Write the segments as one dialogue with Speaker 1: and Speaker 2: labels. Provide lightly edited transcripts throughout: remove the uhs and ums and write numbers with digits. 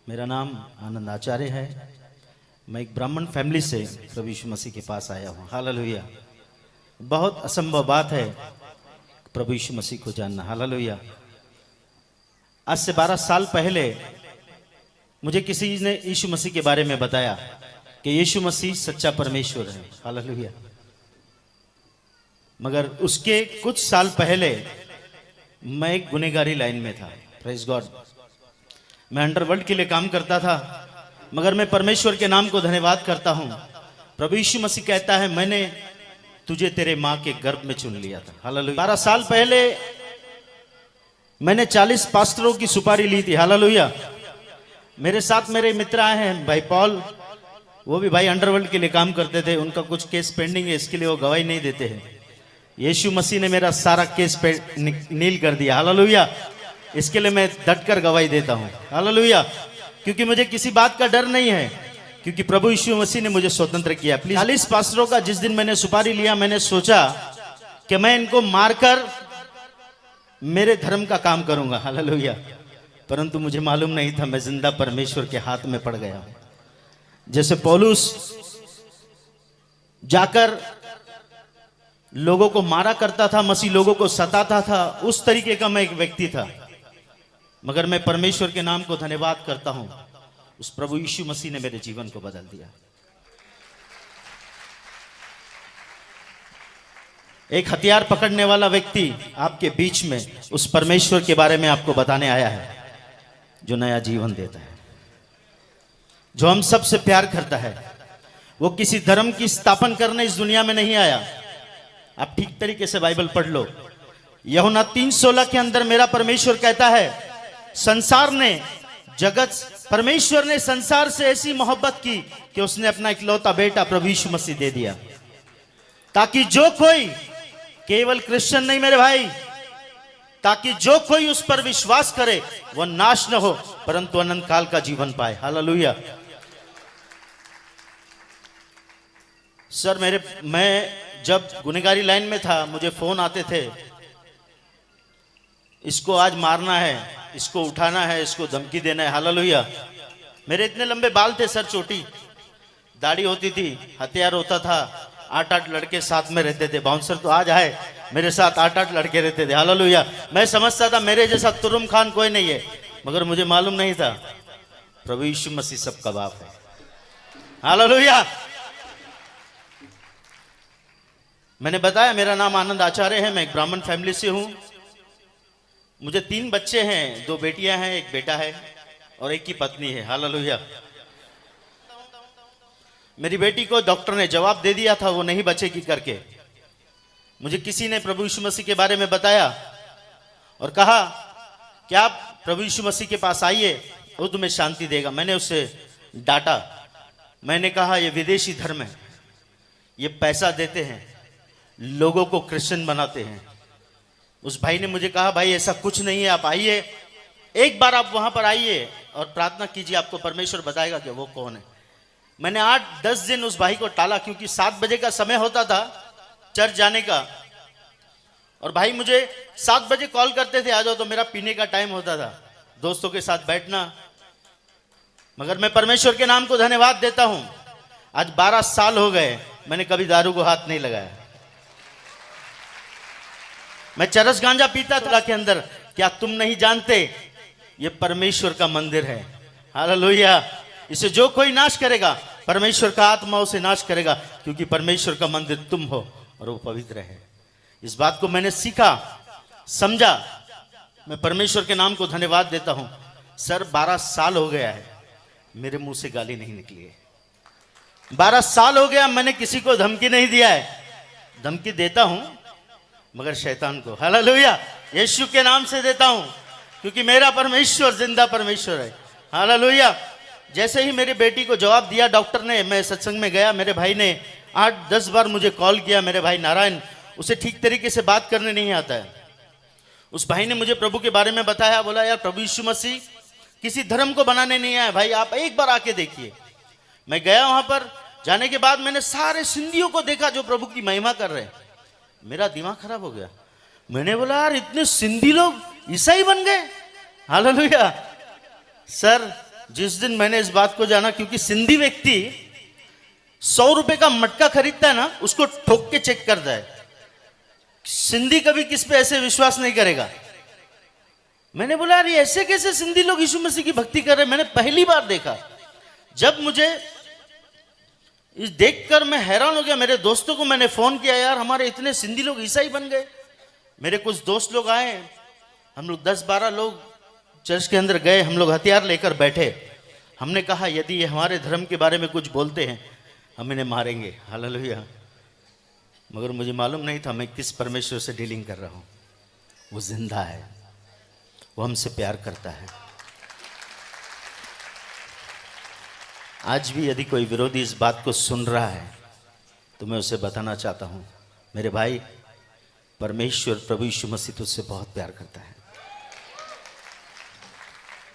Speaker 1: मेरा नाम आनंद आचार्य है। मैं एक ब्राह्मण फैमिली से प्रभु यीशु मसीह के पास आया हूँ। हालेलुया। बहुत असंभव बात है प्रभु यीशु मसीह को जानना। हालेलुया। आज से 12 साल पहले मुझे किसी ने यीशु मसीह के बारे में बताया कि यीशु मसीह सच्चा परमेश्वर है। हालेलुया। मगर उसके कुछ साल पहले मैं एक गुनहगारी लाइन में था। Praise God. मैं अंडरवर्ल्ड के लिए काम करता था, मगर मैं परमेश्वर के नाम को धन्यवाद करता हूं। प्रभु यीशु मसीह कहता है, मैंने तुझे तेरे मां के गर्भ में चुन लिया था। हालेलुया। 12 साल पहले मैंने 40 पास्टरों की सुपारी ली थी। हालेलुया। मेरे साथ मेरे मित्र आए हैं, भाई पॉल, वो भी भाई अंडरवर्ल्ड के लिए काम करते थे। उनका कुछ केस पेंडिंग है, इसके लिए वो गवाही नहीं देते हैं। यीशु मसीह ने मेरा सारा केस नील कर दिया। हालेलुया। इसके लिए मैं डटकर गवाही देता हूं। हालेलुया। क्योंकि मुझे किसी बात का डर नहीं है, क्योंकि प्रभु यीशु मसीह ने मुझे स्वतंत्र किया। प्लीज 40 पास्टरों का जिस दिन मैंने सुपारी लिया, मैंने सोचा कि मैं इनको मारकर मेरे धर्म का काम करूंगा। हालेलुया। परंतु मुझे मालूम नहीं था मैं जिंदा परमेश्वर के हाथ में पड़ गया हूं। जैसे पौलुस जाकर लोगों को मारा करता था, मसीह लोगों को सताता था, उस तरीके का मैं एक व्यक्ति था। मगर मैं परमेश्वर के नाम को धन्यवाद करता हूं, उस प्रभु यीशु मसीह ने मेरे जीवन को बदल दिया। एक हथियार पकड़ने वाला व्यक्ति आपके बीच में उस परमेश्वर के बारे में आपको बताने आया है, जो नया जीवन देता है, जो हम सबसे प्यार करता है। वो किसी धर्म की स्थापना करने इस दुनिया में नहीं आया। आप ठीक तरीके से बाइबल पढ़ लो। यूहन्ना 3:16 के अंदर मेरा परमेश्वर कहता है, परमेश्वर ने संसार से ऐसी मोहब्बत की कि उसने अपना इकलौता बेटा प्रभु यीशु मसीह दे दिया, ताकि जो कोई, केवल क्रिश्चियन नहीं मेरे भाई, ताकि जो कोई उस पर विश्वास करे वह नाश न हो परंतु अनंत काल का जीवन पाए। हालेलुया। सर मैं जब गुनहगारी लाइन में था, मुझे फोन आते थे, इसको आज मारना है, इसको उठाना है, इसको धमकी देना है। हालेलुया। मेरे इतने लंबे बाल थे सर, छोटी दाढ़ी होती थी, हथियार होता था, 8-8 लड़के साथ में रहते थे। बाउंसर तो आज आए, मेरे साथ 8-8 लड़के रहते थे। हालेलुया। मैं समझता था मेरे जैसा तुरुम खान कोई नहीं है, मगर मुझे मालूम नहीं था प्रभु यीशु मसीह सबका बाप है। हालेलुया। मैंने बताया मेरा नाम आनंद आचार्य है। मैं एक ब्राह्मण फैमिली से हूं। मुझे 3 बच्चे हैं, 2 बेटियां हैं, 1 बेटा है और 1 की पत्नी है। हालेलुया। मेरी बेटी को डॉक्टर ने जवाब दे दिया था वो नहीं बचेगी करके। मुझे किसी ने प्रभु यीशु मसीह के बारे में बताया और कहा कि आप प्रभु यीशु मसीह के पास आइए, वो तुम्हें शांति देगा। मैंने उससे डांटा। मैंने कहा ये विदेशी धर्म है, ये पैसा देते हैं, लोगों को क्रिश्चियन बनाते हैं। उस भाई ने मुझे कहा, भाई ऐसा कुछ नहीं है, आप आइए, एक बार आप वहां पर आइए और प्रार्थना कीजिए, आपको परमेश्वर बताएगा कि वो कौन है। मैंने 8-10 दिन उस भाई को टाला, क्योंकि 7 बजे का समय होता था चर्च जाने का, और भाई मुझे 7 बजे कॉल करते थे, आ जाओ, तो मेरा पीने का टाइम होता था, दोस्तों के साथ बैठना। मगर मैं परमेश्वर के नाम को धन्यवाद देता हूं, आज 12 साल हो गए, मैंने कभी दारू को हाथ नहीं लगाया। मैं चरस गांजा पीता था के अंदर। क्या तुम नहीं जानते ये परमेश्वर का मंदिर है? हालेलुया। इसे जो कोई नाश करेगा, परमेश्वर का आत्मा उसे नाश करेगा, क्योंकि परमेश्वर का मंदिर तुम हो और वो पवित्र है। इस बात को मैंने सीखा, समझा। मैं परमेश्वर के नाम को धन्यवाद देता हूं। सर 12 साल हो गया है, मेरे मुंह से गाली नहीं निकली है। 12 साल हो गया, मैंने किसी को धमकी नहीं दिया है। धमकी देता हूं मगर शैतान को। हालेलुया। यीशु के नाम से देता हूं, क्योंकि मेरा परमेश्वर जिंदा परमेश्वर है। हालेलुया। जैसे ही मेरी बेटी को जवाब दिया डॉक्टर ने, मैं सत्संग में गया। मेरे भाई ने 8-10 बार मुझे कॉल किया। मेरे भाई नारायण, उसे ठीक तरीके से बात करने नहीं आता है। उस भाई ने मुझे प्रभु के बारे में बताया, बोला यार प्रभु यीशु मसीह किसी धर्म को बनाने नहीं आया भाई, आप एक बार आके देखिए। मैं गया वहां पर। जाने के बाद मैंने सारे सिंधियों को देखा जो प्रभु की महिमा कर रहे हैं। मेरा दिमाग खराब हो गया। मैंने बोला यार इतने सिंधी लोग ईसाई बन गए। हालेलुया। सर जिस दिन मैंने इस बात को जाना, क्योंकि सिंधी व्यक्ति 100 रुपए का मटका खरीदता है ना, उसको ठोक के चेक करता है। सिंधी कभी किस पे ऐसे विश्वास नहीं करेगा। मैंने बोला यार ये ऐसे कैसे सिंधी लोग यीशु मसीह की भक्ति कर रहे हैं। मैंने पहली बार देखा। जब मुझे इस देखकर मैं हैरान हो गया। मेरे दोस्तों को मैंने फोन किया, यार हमारे इतने सिंधी लोग ईसाई बन गए। मेरे कुछ दोस्त लोग आए, हम लोग 10-12 लोग चर्च के अंदर गए। हम लोग हथियार लेकर बैठे। हमने कहा यदि ये हमारे धर्म के बारे में कुछ बोलते हैं हम इन्हें मारेंगे। हालेलुया। मगर मुझे मालूम नहीं था मैं किस परमेश्वर से डीलिंग कर रहा हूं। वो जिंदा है, वो हमसे प्यार करता है। आज भी यदि कोई विरोधी इस बात को सुन रहा है तो मैं उसे बताना चाहता हूं, मेरे भाई, परमेश्वर प्रभु यीशु मसीह तुझसे बहुत प्यार करता है।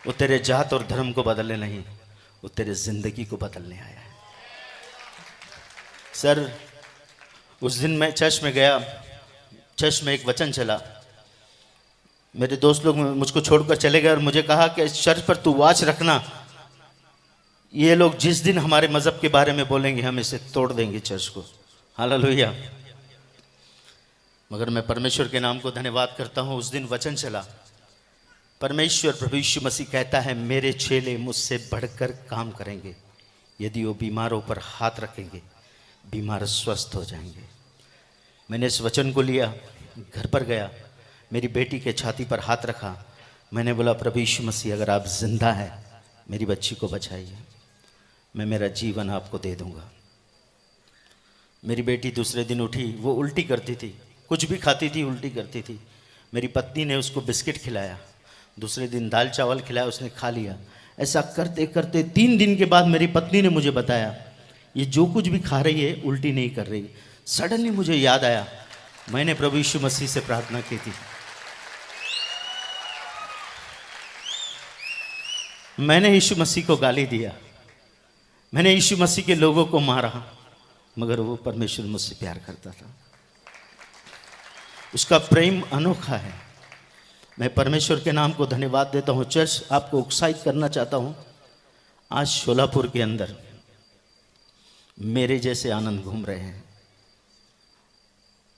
Speaker 1: वो तेरे जात और धर्म को बदलने नहीं, वो तेरे जिंदगी को बदलने आया है। सर उस दिन मैं चर्च में गया, चर्च में एक वचन चला। मेरे दोस्त लोग मुझको छोड़कर चले गए और मुझे कहा कि इस चर्च पर तू वाच रखना, ये लोग जिस दिन हमारे मजहब के बारे में बोलेंगे हम इसे तोड़ देंगे चर्च को। हालेलुया। मगर मैं परमेश्वर के नाम को धन्यवाद करता हूं। उस दिन वचन चला, परमेश्वर प्रभु यीशु मसीह कहता है मेरे चेले मुझसे बढ़कर काम करेंगे। यदि वो बीमारों पर हाथ रखेंगे बीमार स्वस्थ हो जाएंगे। मैंने इस वचन को लिया, घर पर गया, मेरी बेटी के छाती पर हाथ रखा। मैंने बोला प्रभु यीशु मसीह अगर आप जिंदा है मेरी बच्ची को बचाइए, मैं मेरा जीवन आपको दे दूंगा। मेरी बेटी दूसरे दिन उठी, वो उल्टी करती थी, कुछ भी खाती थी उल्टी करती थी। मेरी पत्नी ने उसको बिस्किट खिलाया, दूसरे दिन दाल चावल खिलाया, उसने खा लिया। ऐसा करते करते 3 दिन के बाद मेरी पत्नी ने मुझे बताया ये जो कुछ भी खा रही है उल्टी नहीं कर रही। सडनली मुझे याद आया मैंने प्रभु यीशु मसीह से प्रार्थना की थी, मैंने यीशु मसीह को गाली दिया, मैंने यीशु मसीह के लोगों को मारा, मगर वो परमेश्वर मुझसे प्यार करता था। उसका प्रेम अनोखा है। मैं परमेश्वर के नाम को धन्यवाद देता हूँ। चर्च आपको उत्साहित करना चाहता हूँ, आज शोलापुर के अंदर मेरे जैसे आनंद घूम रहे हैं।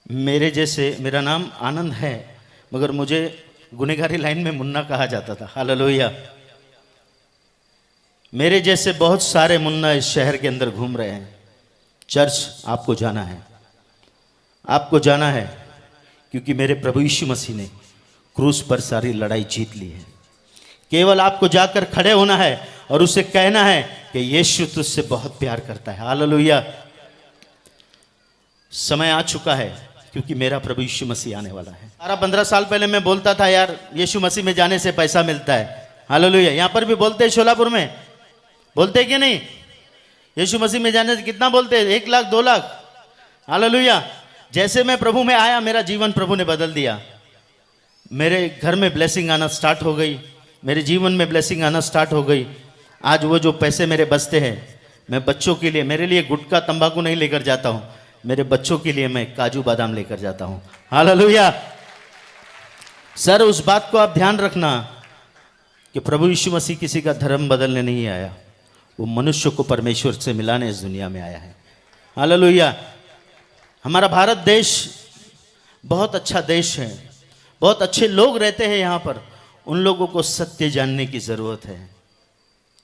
Speaker 1: मेरे जैसे, मेरा नाम आनंद है मगर मुझे गुनहगारी लाइन में मुन्ना कहा जाता था। हालेलुया। मेरे जैसे बहुत सारे मुन्ना इस शहर के अंदर घूम रहे हैं। चर्च आपको जाना है, आपको जाना है, क्योंकि मेरे प्रभु यीशु मसीह ने क्रूस पर सारी लड़ाई जीत ली है। केवल आपको जाकर खड़े होना है और उसे कहना है कि यीशु तुझसे बहुत प्यार करता है। हालेलुया। समय आ चुका है क्योंकि मेरा प्रभु यीशु मसीह आने वाला है। 15 साल पहले मैं बोलता था यार यीशु मसीह में जाने से पैसा मिलता है। हालेलुया। यहां पर भी बोलते हैं, शोलापुर में बोलते हैं कि नहीं? यीशु मसीह में जाने से कितना बोलते हैं? 1 लाख 2 लाख। हालेलुया। जैसे मैं प्रभु में आया मेरा जीवन प्रभु ने बदल दिया। मेरे घर में ब्लेसिंग आना स्टार्ट हो गई, मेरे जीवन में ब्लेसिंग आना स्टार्ट हो गई। आज वो जो पैसे मेरे बचते हैं मैं बच्चों के लिए, मेरे लिए गुटखा तंबाकू नहीं लेकर जाता हूँ, मेरे बच्चों के लिए मैं काजू बादाम लेकर जाता हूँ। हालेलुया। सर उस बात को आप ध्यान रखना कि प्रभु यीशु मसीह किसी का धर्म बदलने नहीं आया, वो मनुष्य को परमेश्वर से मिलाने इस दुनिया में आया है। हालेलुया। हमारा भारत देश बहुत अच्छा देश है, बहुत अच्छे लोग रहते हैं यहाँ पर। उन लोगों को सत्य जानने की जरूरत है।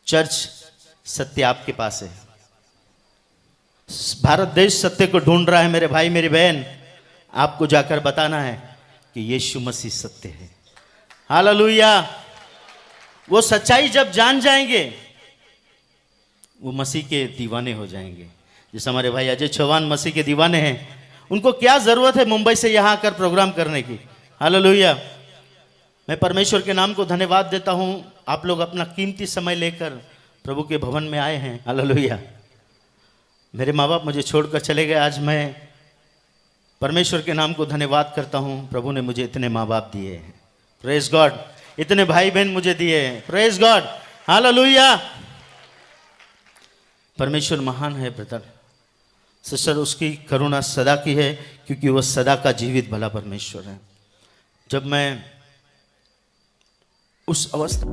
Speaker 1: चर्च सत्य आपके पास है। भारत देश सत्य को ढूंढ रहा है। मेरे भाई मेरी बहन, आपको जाकर बताना है कि यीशु मसीह सत्य है। हालेलुया। वो सच्चाई जब जान जाएंगे वो मसीह के दीवाने हो जाएंगे। जैसे हमारे भाई अजय चौहान मसीह के दीवाने हैं। उनको क्या जरूरत है मुंबई से यहाँ आकर प्रोग्राम करने की? हालेलुया। मैं परमेश्वर के नाम को धन्यवाद देता हूँ। आप लोग अपना कीमती समय लेकर प्रभु के भवन में आए हैं। हालेलुया। मेरे माँ बाप मुझे छोड़कर चले गए, आज मैं परमेश्वर के नाम को धन्यवाद करता हूँ। प्रभु ने मुझे इतने माँ बाप दिए हैं, प्रेज गॉड। इतने भाई बहन मुझे दिए हैं, प्रेज गॉड। हालेलुया। परमेश्वर महान है ब्रदर सिस्टर, उसकी करुणा सदा की है क्योंकि वह सदा का जीवित भला परमेश्वर है। जब मैं उस अवस्था